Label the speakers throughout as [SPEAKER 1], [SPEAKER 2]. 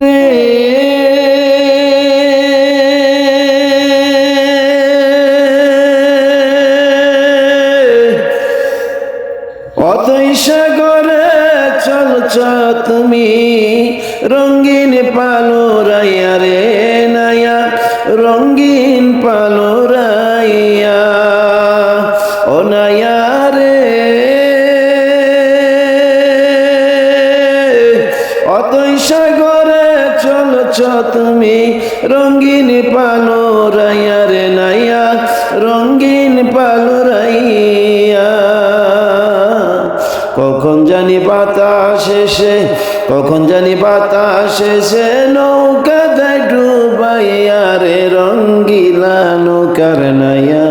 [SPEAKER 1] অতই সাগরে চলছ তুমি রঙিন পালোরাইয়া রে নায়া রঙিন পালোরাইয়া ও নায়া রে অতই সাগরে চলছ তুমি রঙিন পালোরাইয়া রে নায়া রঙিন পালোরাইয়া কখন জানি বাতাস এসে কখন জানি বাতাস এসে নৌকা দেয় ডুবাইয়া রে রঙ্গিলা নৌকার নাইয়া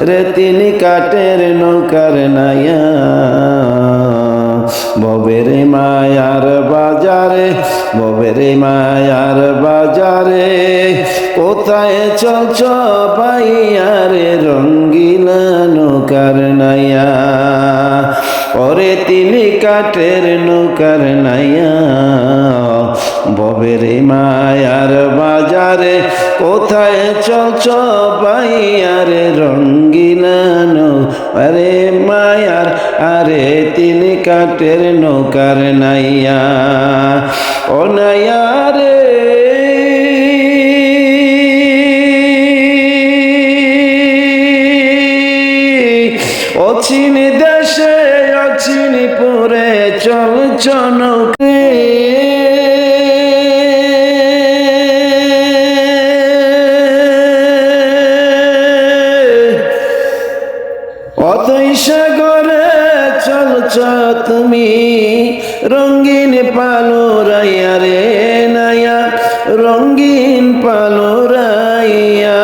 [SPEAKER 1] রে তিনি কাটের নৌকার নাইয়া ববের মায়ার বাজারে ববের মায়ার বাজারে কোথায় চলছ পাইয়া রে রঙ্গিলা নৌকার নাইয়া ওরে তিনি কাঠের নৌকার নাইয়া ববের মায়ার বাজারে কোথায় চলছ পাইয়া রে রঙ্গিলা আরে মায়ার আরে তিনি কাঠের নৌকার নাইয়া ও নাইয়া রে অচিন দেশে অচিন পুরে চলছ নৌকে অতই সাগরে চলছ তুমি রঙিন পালোরাইয়া রে নায়া রঙিন পালোরাইয়া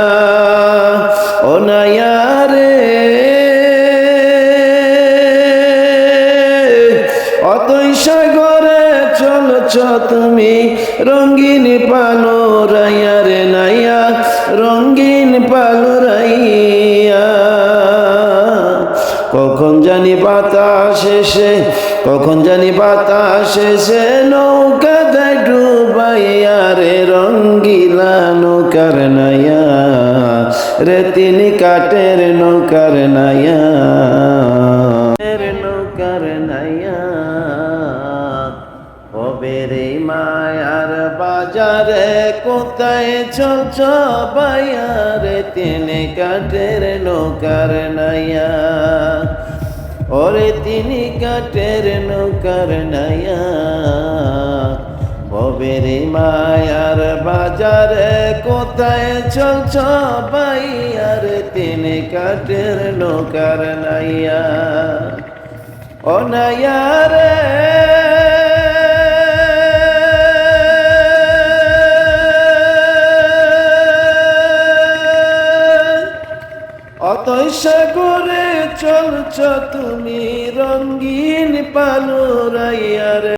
[SPEAKER 1] ও নায়া রে অতই সাগরে চলছ তুমি রঙিন পালোরাইয়া রে নাইয়া রঙিন পালোরাইয়া কখন জানি বাতাস এসে কখন জানি বাতাস এসে নৌকা দেয় ডুবাইয়া রে রঙ্গিলা নৌকার নাইয়া রে তিনি কাটের নৌকার নাইয়া নৌকার নাইয়া ববের মায়ার বাজারে কোথায় চলছ বাইয়া রে তিনি কাটের নৌকার নাইয়া ওরে তিনি কাটের নৌকার নাইয়া ববের মায়ার বাজারে কোথায় চলছ বাইয়া রে তিনি কাটের নৌকার নাইয়া ও নাইয়া রে অতই সাগরে চলছ তুমি রঙিন পালোরাইয়া রে